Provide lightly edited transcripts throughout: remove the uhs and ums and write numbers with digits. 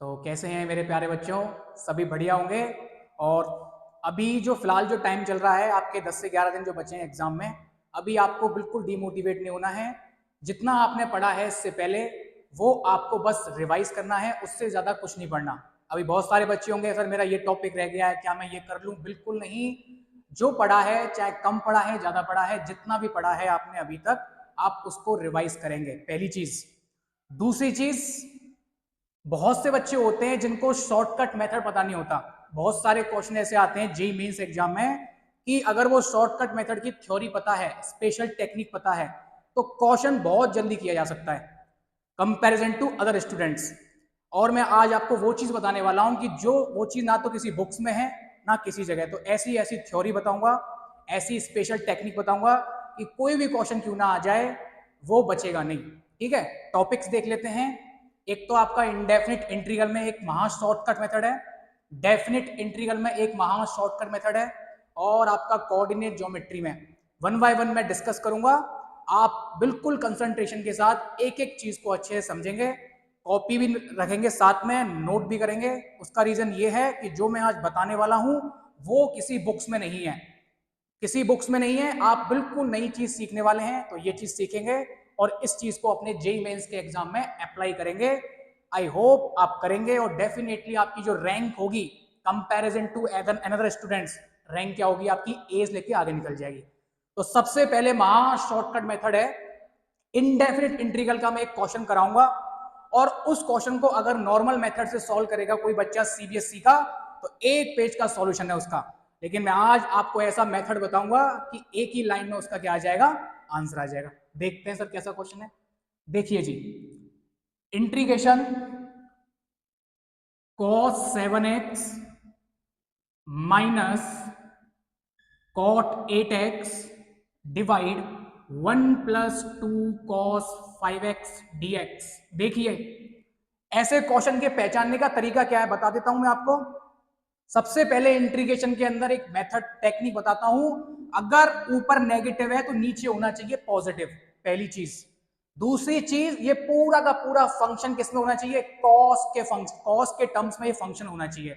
तो कैसे हैं मेरे प्यारे बच्चों? सभी बढ़िया होंगे। और अभी जो फिलहाल जो टाइम चल रहा है, आपके 10 से 11 दिन जो बचे हैं एग्जाम में, अभी आपको बिल्कुल डीमोटिवेट नहीं होना है। जितना आपने पढ़ा है इससे पहले वो आपको बस रिवाइज करना है, उससे ज्यादा कुछ नहीं पढ़ना। अभी बहुत सारे बच्चे होंगे, सर मेरा ये टॉपिक रह गया है, क्या मैं ये कर लूं? बिल्कुल नहीं। जो पढ़ा है, चाहे कम पढ़ा है ज्यादा पढ़ा है, जितना भी पढ़ा है आपने अभी तक, आप उसको रिवाइज करेंगे, पहली चीज। दूसरी चीज, बहुत से बच्चे होते हैं जिनको शॉर्टकट मेथड पता नहीं होता। बहुत सारे क्वेश्चन ऐसे आते हैं जेईई मेंस एग्जाम में कि अगर वो शॉर्टकट मेथड की थ्योरी पता है, स्पेशल टेक्निक पता है, तो क्वेश्चन बहुत जल्दी किया जा सकता है कंपैरिजन टू अदर स्टूडेंट्स। और मैं आज आपको वो चीज बताने वाला हूं कि जो वो चीज ना तो किसी बुक्स में है ना किसी जगह। तो ऐसी ऐसी थ्योरी बताऊंगा, ऐसी स्पेशल टेक्निक बताऊंगा कि कोई भी क्वेश्चन क्यों ना आ जाए वो बचेगा नहीं। ठीक है, टॉपिक्स देख लेते हैं। एक तो आपका इंडेफिनिट इंटीग्रल में एक महा शॉर्टकट मेथड है, डेफिनिट इंटीग्रल में एक महा शॉर्टकट मेथड है, और आपका कोऑर्डिनेट ज्योमेट्री में वन बाय वन मैं डिस्कस करूंगा। आप बिल्कुल कंसंट्रेशन के साथ एक एक चीज को अच्छे से समझेंगे, कॉपी भी रखेंगे, साथ में नोट भी करेंगे। उसका रीजन ये है कि जो मैं आज बताने वाला हूं वो किसी बुक्स में नहीं है, किसी बुक्स में नहीं है। आप बिल्कुल नई चीज सीखने वाले हैं, तो ये चीज सीखेंगे और इस चीज को अपने जेईई मेंस के एग्जाम में अप्लाई करेंगे। आई होप आप करेंगे और डेफिनेटली आपकी जो रैंक होगी comparison to another students, rank क्या होगी आपकी, एज लेके आगे निकल जाएगी। तो सबसे पहले महा शॉर्टकट मेथड है इनडेफिनिट इंटीग्रल का। मैं एक क्वेश्चन कराऊंगा और उस क्वेश्चन को अगर नॉर्मल मेथड से सॉल्व करेगा कोई बच्चा सीबीएसई का, तो एक पेज का सॉल्यूशन है उसका। लेकिन मैं आज आपको ऐसा मेथड बताऊंगा कि एक ही लाइन में उसका क्या आ जाएगा, आंसर आ जाएगा। देखते हैं सर कैसा क्वेश्चन है। देखिए जी, integration cos 7x minus cot 8x divide 1 plus 2 cos 5x dx। देखिए, ऐसे क्वेश्चन के पहचानने का तरीका क्या है बता देता हूं मैं आपको। सबसे पहले इंटीग्रेशन के अंदर एक मेथड टेक्निक बताता हूं। अगर ऊपर नेगेटिव है तो नीचे होना चाहिए पॉजिटिव, पहली चीज। दूसरी चीज, ये पूरा का पूरा फंक्शन किसमें होना चाहिए, कॉस के फंक्शन, कॉस के टर्म्स में ये फंक्शन होना चाहिए।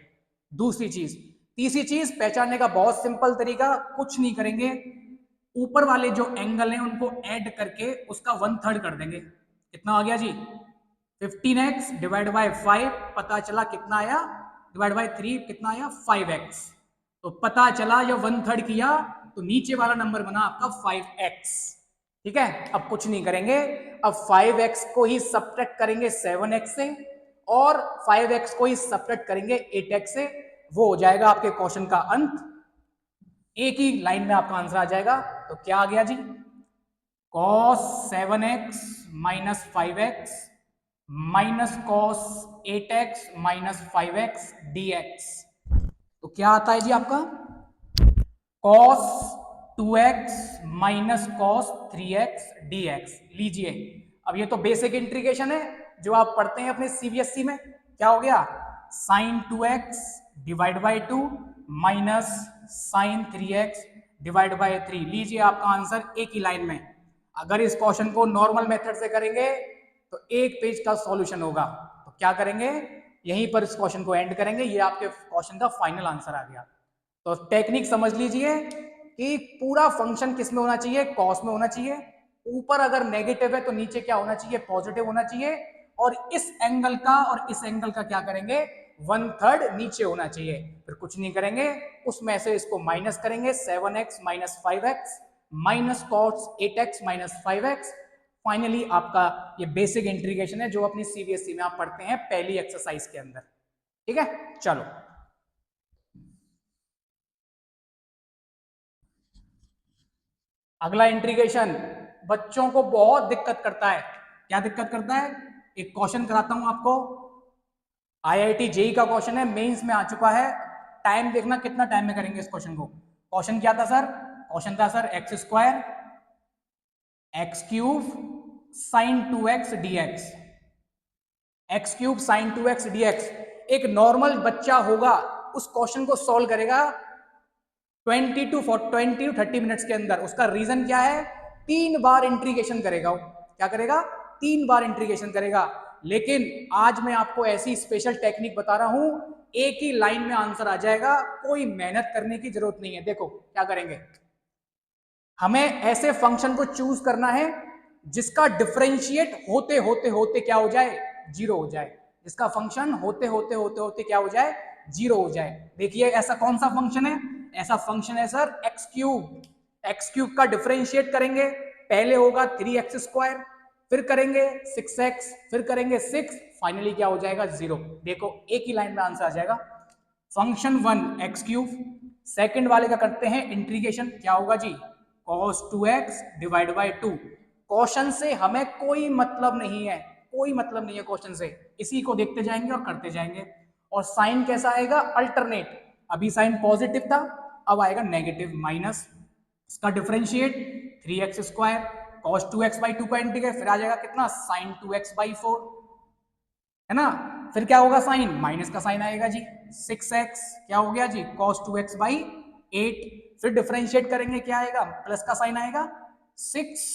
दूसरी चीज। तीसरी चीज, पहचानने का बहुत सिंपल तरीका, कुछ नहीं करेंगे, ऊपर वाले जो एंगल हैं उनको ऐड करके उसका 1/3 कर देंगे। कितना आ गया जी, 15x डिवाइड बाय 5, पता चला कितना आया, डिवाइड बाय 3 कितना आया, 5x। तो पता चला जब 1/3 किया तो नीचे वाला नंबर बना आपका 5x। ठीक है, अब कुछ नहीं करेंगे, अब 5x को ही सब्ट्रैक्ट करेंगे 7x से और 5x को ही सब्ट्रैक्ट करेंगे 8x से। वो हो जाएगा आपके क्वेश्चन का अंत, एक ही लाइन में आपका आंसर आ जाएगा। तो क्या आ गया जी, cos 7x minus 5x minus cos 8x minus 5x dx। तो क्या आता है जी आपका, cos 2x minus cos 3x dx। लीजिए, अब ये तो बेसिक इंटीग्रेशन है जो आप पढ़ते हैं अपने सीबीएसई में। क्या हो गया, sin 2x divide by 2 minus sin 3x divide by 3। लीजिए आपका आंसर एक ही लाइन में। अगर इस क्वेश्चन को नॉर्मल मेथड से करेंगे तो एक पेज का सॉल्यूशन होगा। तो क्या करेंगे, यहीं पर इस क्वेश्चन को एंड करेंगे। ये आपके क्वेश्चन का फाइनल आंसर आ गया। तो टेक्निक समझ लीजिए कि पूरा फंक्शन किस में होना चाहिए, कॉस में होना चाहिए। ऊपर अगर नेगेटिव है तो नीचे क्या होना चाहिए, पॉजिटिव होना चाहिए। और इस एंगल का और इस एंगल का क्या करेंगे, 1/3 नीचे होना चाहिए। फिर कुछ नहीं करेंगे, उसमें से इसको माइनस करेंगे, 7x minus 5x minus cos 8x minus 5x। Finally आपका ये बेसिक इंटीग्रेशन है जो अपनी सीबीएसई में आप पढ़ते हैं पहली एक्सरसाइज के अंदर। ठीक है, चलो अगला इंटीग्रेशन बच्चों को बहुत दिक्कत करता है। क्या दिक्कत करता है, एक क्वेश्चन कराता हूं आपको, आईआईटी जेई का क्वेश्चन है, मेंस में आ चुका है। टाइम देखना कितना टाइम में करेंगे इस क्वेश्चन को। क्वेश्चन क्या था सर, क्वेश्चन था sir x square x cube sign 2x dx। X cube sign 2x dx। एक नॉर्मल बच्चा होगा उस क्वेश्चन को सॉल्व करेगा 20 टू 30 मिनट्स के अंदर। उसका रीजन क्या है, 3 बार इंटीग्रेशन करेगा वो। क्या करेगा, 3 बार इंटीग्रेशन करेगा। लेकिन आज मैं आपको ऐसी स्पेशल टेक्निक बता रहा हूं, एक ही लाइन में आंसर आ जाएगा, कोई मेहनत करने की जरूरत नहीं है। देखो क्या करेंगे, हमें ऐसे फंक्शन को चूज करना है जिसका डिफरेंशिएट होते होते होते क्या हो जाए, जीरो हो जाए। जिसका फंक्शन होते होते होते होते क्या हो जाए, जीरो हो जाए। देखिए ऐसा कौन सा फंक्शन है, ऐसा फंक्शन है sir x cube. X cube का डिफरेंशिएट करेंगे, पहले होगा 3x², फिर करेंगे 6x, फिर करेंगे 6, फाइनली क्या हो जाएगा, जीरो। देखो एक ही लाइन में आंसर आ जाएगा। फंक्शन 1 एक्स क्यूब, सेकेंड वाले का करते हैं इंटीग्रेशन, क्या होगा जी, cos 2x divide by 2। Question से हमें कोई मतलब नहीं है, कोई मतलब नहीं है क्वेश्चन से, इसी को देखते जाएंगे और करते जाएंगे। और साइन कैसा आएगा, अल्टरनेट। अभी साइन पॉजिटिव था, अब आएगा नेगेटिव माइनस। इसका differentiate 3x², cos 2x by 2 का इंटीग्रेट, फिर आ जाएगा कितना, sin 2x बाई 4, है ना। फिर क्या होगा, साइन माइनस का साइन आएगा जी, 6x क्या हो गया जी, cos 2x बाई 8। फिर डिफरेंशिएट करेंगे, क्या आएगा, प्लस का साइन आएगा, 6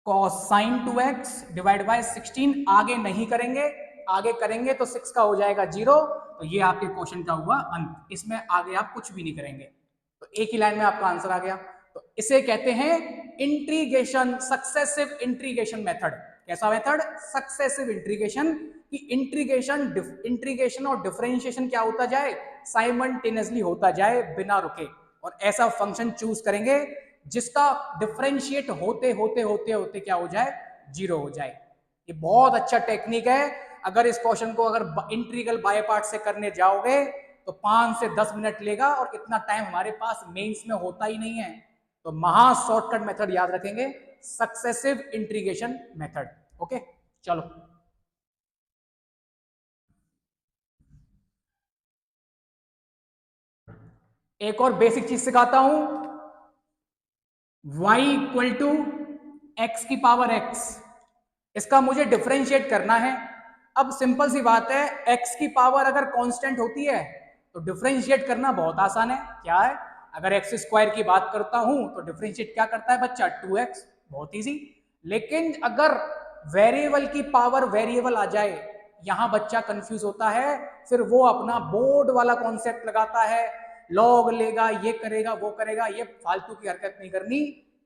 cos sin 2x divide by 16। आगे नहीं करेंगे, आगे करेंगे तो 6 का हो जाएगा 0। तो ये आपके क्वेश्चन का हुआ अंत, इसमें आगे आप कुछ भी नहीं करेंगे, तो एक ही लाइन में आपका आंसर आ गया। तो इसे कहते हैं इंट्रीगेशन, सक्सेसिव इंट्रीगेशन मेथड। कैसा मेथड, सक्सेसिव इंट्रीगेशन। कि इंट्रीगेशन और डिफरेंशिएशन क्या होता जाए, साइमल्टेनियसली होता जाए बिना रुके। और ऐसा फंक्शन चूज करेंगे जिसका डिफरेंशिएट होते होते होते होते क्या हो जाए, जीरो हो जाए। ये बहुत अच्छा टेक्निक है। अगर इस क्वेश्चन को अगर इंटीग्रल बाय पार्ट से करने जाओगे तो 5 से 10 मिनट लेगा, और इतना टाइम हमारे पास मेंस में होता ही नहीं है। तो महा शॉर्टकट मेथड याद रखेंगे, सक्सेसिव इंटीग्रेशन मेथड। ओके चलो, एक और बेसिक चीज सिखाता हूं, y इक्वल टू एक्स की पावर x, इसका मुझे डिफरेंशिएट करना है। अब सिंपल सी बात है, x की पावर अगर कांस्टेंट होती है तो डिफरेंशिएट करना बहुत आसान है। क्या है, अगर x² की बात करता हूं तो डिफरेंशिएट क्या करता है बच्चा, 2x, बहुत इजी। लेकिन अगर वेरिएबल की पावर वेरिएबल आ जाए, यहां बच्चा कंफ्यूज होता है, फिर वो अपना बोर्ड वाला कॉन्सेप्ट लगाता है, लॉग लेगा, ये करेगा वो करेगा। ये फालतू की हरकत नहीं करनी,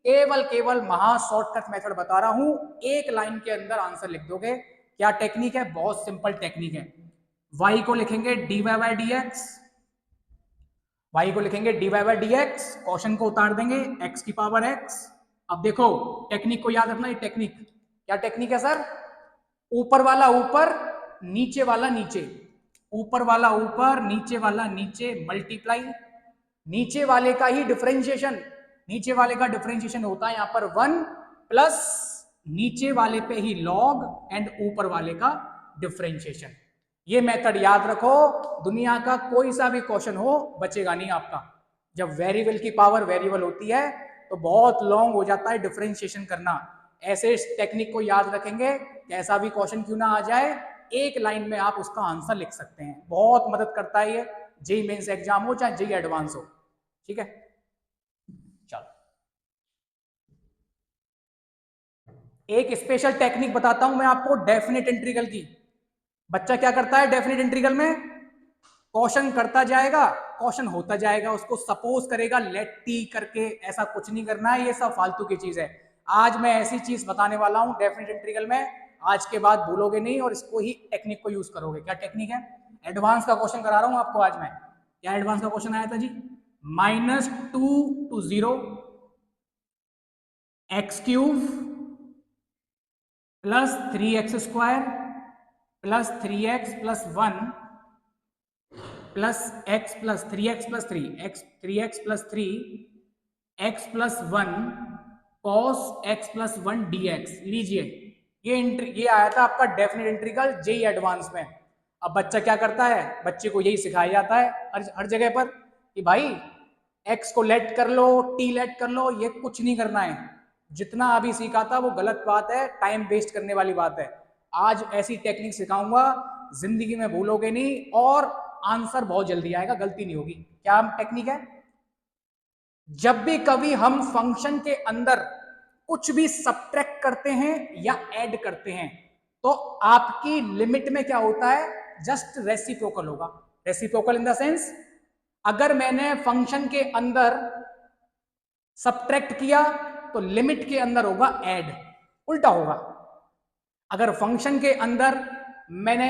केवल केवल महा शॉर्टकट मेथड बता रहा हूं, एक लाइन के अंदर आंसर लिख दोगे। क्या टेक्निक है, बहुत सिंपल टेक्निक है। y को लिखेंगे dy by D x, y को लिखेंगे dy by D x, question को उतार देंगे x की पावर x। अब देखो टेक्निक को याद रखना, ये टेक्निक क्या टेक्निक है सर, ऊपर वाला ऊपर, नीचे वाला नीचे, ऊपर वाला ऊपर, नीचे वाला नीचे, मल्टीप्लाई, नीचे वाले का ही डिफरेंशिएशन, नीचे वाले का डिफरेंशिएशन होता है यहां पर 1 प्लस नीचे वाले पे ही लॉग एंड ऊपर वाले का डिफरेंशिएशन। ये मेथड याद रखो, दुनिया का कोई सा भी क्वेश्चन हो बचेगा नहीं आपका। जब वेरिएबल की पावर वेरिएबल होती है तो बहुत लॉन्ग हो जाता है डिफरेंशिएशन करना। ऐसे इस टेक्निक को याद रखेंगे, कैसा भी क्वेश्चन क्यों ना आ जाए, एक लाइन में आप उसका आंसर लिख सकते हैं। बहुत मदद करता है ये, जेईई मेंस एग्जाम हो चाहे जेईई एडवांस हो। ठीक है चलो, एक स्पेशल टेक्निक बताता हूं मैं आपको डेफिनेट इंटीग्रल की। बच्चा क्या करता है डेफिनेट इंटीग्रल में, क्वेश्चन करता जाएगा, क्वेश्चन होता जाएगा, उसको सपोज करेगा लेट टी करके, ऐसा कुछ नहीं करना है, ये सब फालतू की चीज है। आज मैं ऐसी चीज बताने वाला हूं डेफिनेट इंटीग्रल में, आज के बाद भूलोगे नहीं और इसको ही टेक्निक को यूज करोगे। क्या टेक्निक है, एडवांस का क्वेश्चन करा रहा हूं आपको आज मैं। क्या एडवांस का क्वेश्चन आया था जी, -2 to 0 x³ plus 3x² plus 3x plus 1 plus x plus 3x plus 3 x 3x plus 3 x plus 1 cos x plus 1 dx। लीजिए ये आया था आपका डेफिनेट इंटीग्रल जेईई एडवांस में। अब बच्चा क्या करता है, बच्चे को यही सिखाया जाता है हर जगह पर कि भाई x को लेट कर लो, t लेट कर लो, ये कुछ नहीं करना है। जितना अभी सीखा था वो गलत बात है, टाइम वेस्ट करने वाली बात है। आज ऐसी टेक्निक सिखाऊंगा, जिंदगी में भूलोगे नहीं और आंसर बहुत जल्दी आएगा, गलती नहीं होगी। क्या टेक्निक है, जब भी कभी हम फंक्शन के अंदर कुछ भी सब्ट्रैक्ट करते हैं या ऐड करते हैं तो आपकी लिमिट में क्या होता है, जस्ट रेसिप्रोकल होगा। रेसिप्रोकल इन द सेंस, अगर मैंने फंक्शन के अंदर सब्ट्रैक्ट किया तो लिमिट के अंदर होगा ऐड, उल्टा होगा। अगर फंक्शन के अंदर मैंने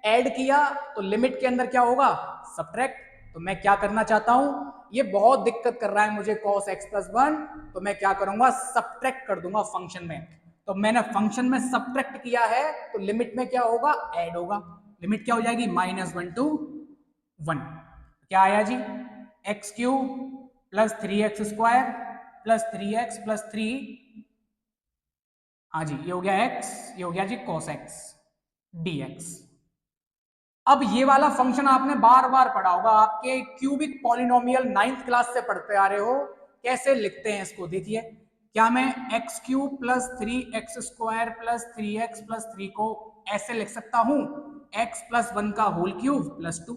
ऐड किया तो लिमिट के अंदर क्या होगा, सब्ट्रैक्ट। तो मैं क्या करना चाहता हूं, ये बहुत दिक्कत कर रहा है मुझे cos x प्लस 1, तो मैं क्या करूंगा, सब्ट्रैक्ट कर दूंगा फंक्शन में। तो मैंने फंक्शन में सब्ट्रैक्ट किया है तो लिमिट में क्या होगा, ऐड होगा। लिमिट क्या हो जाएगी, -1 to 1। क्या आया जी, x³ plus 3x² plus 3x plus 3, हाँ जी ये हो गया x, ये हो गया जी cos x dx। अब ये वाला फंक्शन आपने बार बार पढ़ा होगा, आपके क्यूबिक पॉलिनोमियल 9th क्लास से पढ़ते आ रहे हो। कैसे लिखते हैं इसको देखिए, क्या मैं x³ plus 3x² plus 3x plus 3 को ऐसे लिख सकता हूं, x प्लस 1 का होल क्यूब प्लस 2।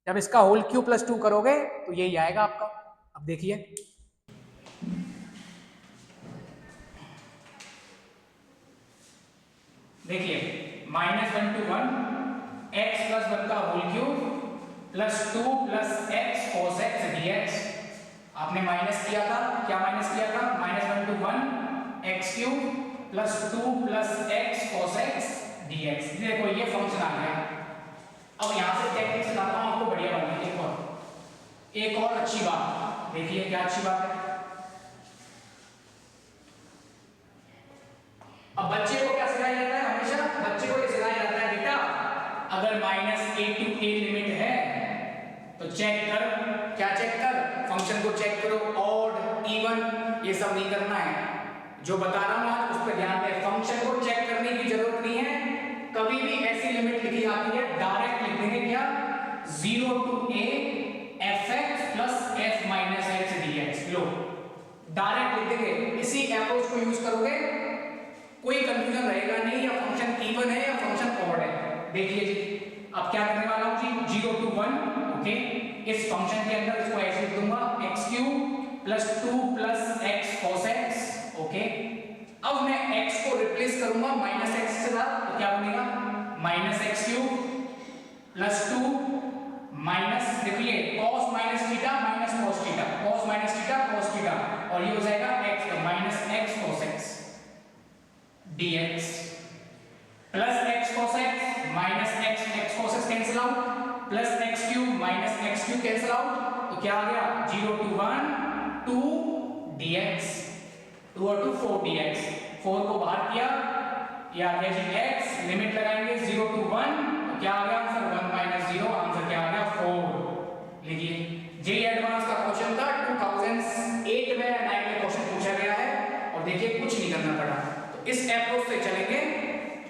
जब इसका होल क्यूब प्लस 2 करोगे तो यही आएगा आपका। अब देखिए, देखिए -1 to 1 x प्लस 1 का whole cube plus 2 plus x cos x dx। आपने माइनस किया था, क्या माइनस किया था, -1 to 1 x³ plus 2 plus x cos x dx। देखो ये फंक्शन आ गया। अब यहां से टेक्निक सिखाता हूं आपको बढ़िया बनने की। एक और अच्छी बात देखिए, क्या अच्छी बात है। अब बच्चे को क्या सिखाया जाता है, हमेशा बच्चे को ये सिखाया जाता है, बेटा अगर -a to a लिमिट है तो चेक कर, क्या चेक कर, फंक्शन को चेक करो, ऑड इवन ये सब नहीं करना है। जो बता रहा हूं आज उस पर ध्यान दे, फंक्शन को चेक करने की जरूरत नहीं है। कभी भी ऐसी लिमिट लिखी जाती है डायरेक्ट लिख देंगे, क्या 0 to a fx plus f minus x dx। Low direct लिख देंगे, इसी अप्रोच को यूज करोगे कोई कंफ्यूजन रहेगा नहीं, या फंक्शन इवन है या फंक्शन ऑड है। देखिए जी, अब क्या करने वाला हूं जी, 0 to 1, ओके, इस फंक्शन के अंदर इसको ऐसे लिख दूंगा x³ plus 2 plus x cos x, okay. अब मैं x को रिप्लेस करूंगा -x से साथ, तो क्या बनेगा, -x³ प्लस 2 माइनस, देखिए cos minus theta minus cos theta, cos minus theta cos theta, और ये हो जाएगा x का -x cos x dx plus x cos x minus x cos x cancel out, plus x³ minus x³ cancel out, तो क्या आ गया 0 to 1 2 dx, 2 और 2 4 dx, 4 को बाहर किया, ये आ गया जी x, लिमिट लगाएंगे 0 to 1, तो क्या आ गया आंसर 1 माइनस 0, आंसर क्या आ गया 4। लिखिए, जे एडवांस का क्वेश्चन था, 2008 में 9 में क्वेश्चन पूछा गया है, और देखिए कुछ नहीं करना पड़ा। तो इस अप्रोच से चलेंगे,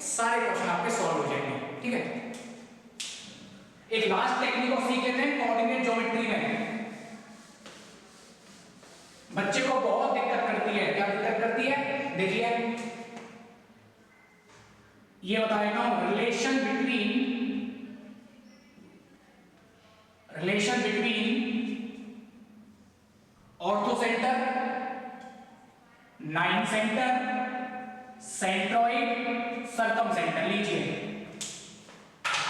सारे क्वेश्चन आपके सॉल्व हो जाएंगे, ठीक है। एक लास्ट टेक्निक और सीख लेते हैं कोऑर्डिनेट ज्योमेट्री में। बच्चे को बहुत दिक्कत करती है, क्या दिक्कत करती है, देखिए ये बता देता हूं, relation between orthocentre, nine centre, centroid, circumcentre. लीजिए,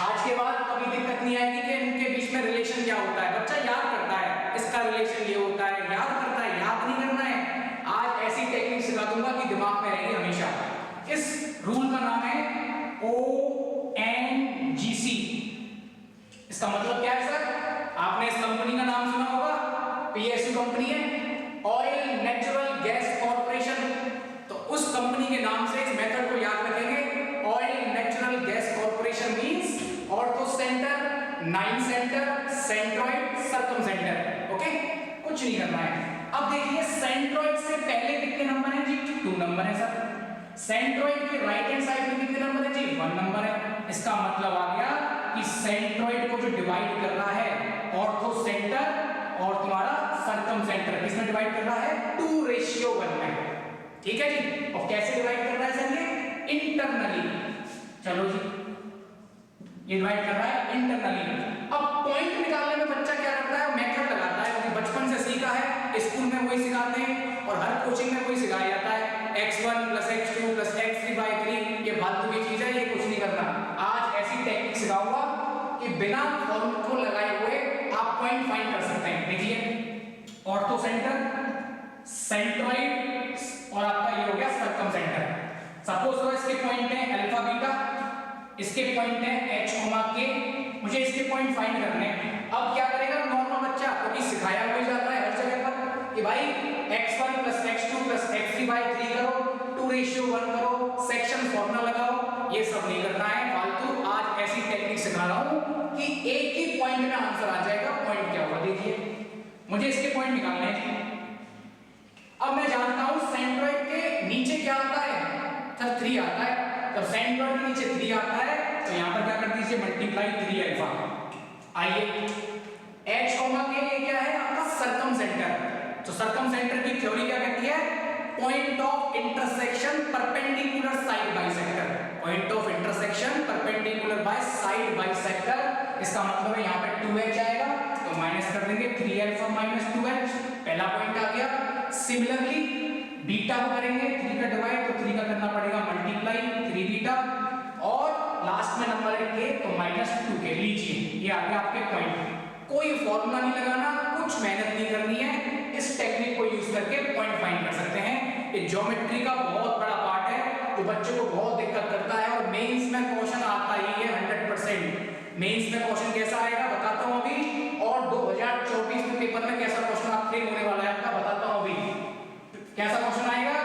आज के बाद कभी दिक्कत नहीं आएगी कि इनके बीच में रिलेशन क्या होता है। बच्चा याद करता है इसका रिलेशन ये होता है, याद करता है, याद नहीं करना है। आज ऐसी टेक्निक सिखा दूंगा कि दिमाग में रहेगी हमेशा। इस रूल का नाम है ONGC। इसका मतलब क्या है सर, आपने इस कंपनी का नाम सुना होगा, PSU कंपनी है, ऑयल नेचुरल गैस कॉर्पोरेशन। तो उस कंपनी के नाम से इस मेथड को याद रखेंगे, oil natural gas corporation means orthocentre, nine centre, centroid, circumcentre, okay, कुछ नहीं करना है। अब देखिए, सेंट्रॉइड से पहले कितने नंबर हैं जी, 2 नंबर है सर। सेंट्रॉइड के राइट हैंड साइड में कितने नंबर है जी, 1 नंबर है। इसका मतलब आ गया कि सेंट्रॉइड को जो डिवाइड कर रहा है ऑर्थोसेंटर और तुम्हारा सर्कमसेंटर, किसमें डिवाइड कर रहा है, 2:1 में, ठीक है जी। और कैसे डिवाइड कर रहा है सर, ये इंटरनली, चलो जी, ये डिवाइड कर रहा है इंटरनली। अब पॉइंट निकालने में बच्चा क्या करता है, मेथड लगाता है, क्योंकि बचपन से सीखा है, स्कूल में वही सिखाते हैं और हर कोचिंग में वही सिखाया जाता है। x1 plus x2 plus x3/3 ये फालतू की चीज है, ये कुछ नहीं करना। आज ऐसी टेक्निक सिखाऊंगा कि बिना फॉर्मूला को लगाए हुए आप पॉइंट फाइंड कर सकते हैं। देखिए ऑर्थो सेंटर, सेंट्रॉइड और आपका ये हो गया सर्कम सेंटर। सपोज करो इसके पॉइंट है अल्फा बीटा, इसके पॉइंट है h, k, मुझे इसके पॉइंट फाइंड करने हैं। अब क्या करेगा नॉर्मल बच्चा, क्योंकि सिखाया हुआ जाता है हर जगह पर कि भाई x1 plus x2 plus x3/3 करो, 2:1 करो, सेक्शन फॉर्मूला लगाओ, ये सब नहीं करना है फालतू। आज ऐसी टेक्निक सिखा रहा हूं कि एक ही पॉइंट में आंसर आ जाएगा। पॉइंट क्या होगा देखिए, मुझे इसके पॉइंट निकालने हैं। अब मैं जानता हूं सेंट्रॉइड के नीचे क्या आता है, सर 3 आता है। तो सेंट्रॉइड के नीचे 3 आता है तो यहां पर क्या कर दीजिए मल्टीप्लाई 3 अल्फा। आइए h, k ये क्या है आपका सर्कम सेंटर। तो सर्कम सेंटर की थ्योरी क्या कहती है, point of intersection perpendicular side bisector. Point of intersection perpendicular by side bisector, इसका मतलब है यहां पे 2h आएगा तो माइनस कर देंगे 3 अल्फा माइनस 2h, पहला पॉइंट आ गया। सिमिलरली बीटा को करेंगे 3 का डिवाइड तो 3 का करना पड़ेगा मल्टीप्लाई 3 बीटा, और लास्ट में नंबर है k तो -2k। लीजिए ये आ गया आपके पॉइंट। कोई फॉर्मूला नहीं लगाना, कुछ मेहनत नहीं करनी है, इस टेक्निक को यूज करके पॉइंट फाइंड कर सकते हैं। ये ज्योमेट्री का बहुत बड़ा पार्ट है जो बच्चों को बहुत दिक्कत करता है, और मेंस में क्वेश्चन आता ही है 100%। मेंस में क्वेश्चन कैसा आएगा बताता हूं अभी, और 2024 के पेपर में कैसा क्वेश्चन आपके होने वाला है आपका बताता हूं अभी। कैसा क्वेश्चन आएगा,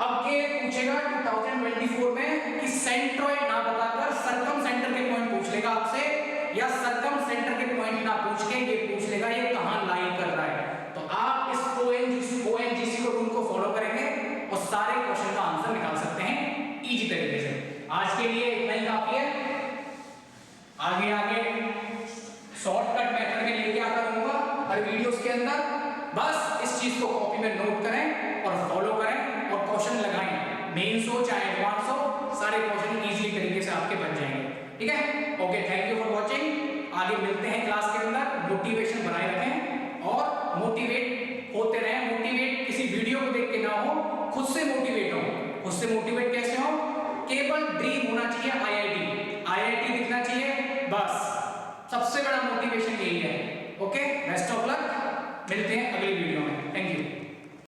अब के पूछेगा 2024 में कि सेंट्रॉइड ना बताकर सर्कम सेंटर के पॉइंट पूछ लेगा आपसे, या सर्कम सेंटर के पॉइंट ना पूछ के ये पूछ लेगा ये कहां लाई कर रहा है। तो आप इस ONGC को रूल को फॉलो करेंगे और सारे क्वेश्चन का आंसर निकाल सकते हैं इजी तरीके से। आज के लिए इतना ही काफी है, आगे आगे शॉर्टकट मेथड में लेके आता रहूंगा हर वीडियोस के अंदर। बस इस चीज को कॉपी में नोट करें और फॉलो करें और क्वेश्चन लगाएं, मेंस हो चाहे एडवांस हो, सारे क्वेश्चन इजीली तरीके से आपके बन जाएंगे। ठीक है, okay, thank you for watching. आगे मिलते हैं क्लास के अंदर। मोटिवेशन बनाए रखें और मोटिवेट होते रहें। मोटिवेट किसी वीडियो को देख के ना हो, खुद से मोटिवेट हो। खुद से मोटिवेट कैसे हो, केवल ड्रीम होना चाहिए IIT दिखना चाहिए, बस सबसे बड़ा मोटिवेशन यही है। ओके, बेस्ट ऑफ लक, मिलते हैं अगली वीडियो में। Thank you.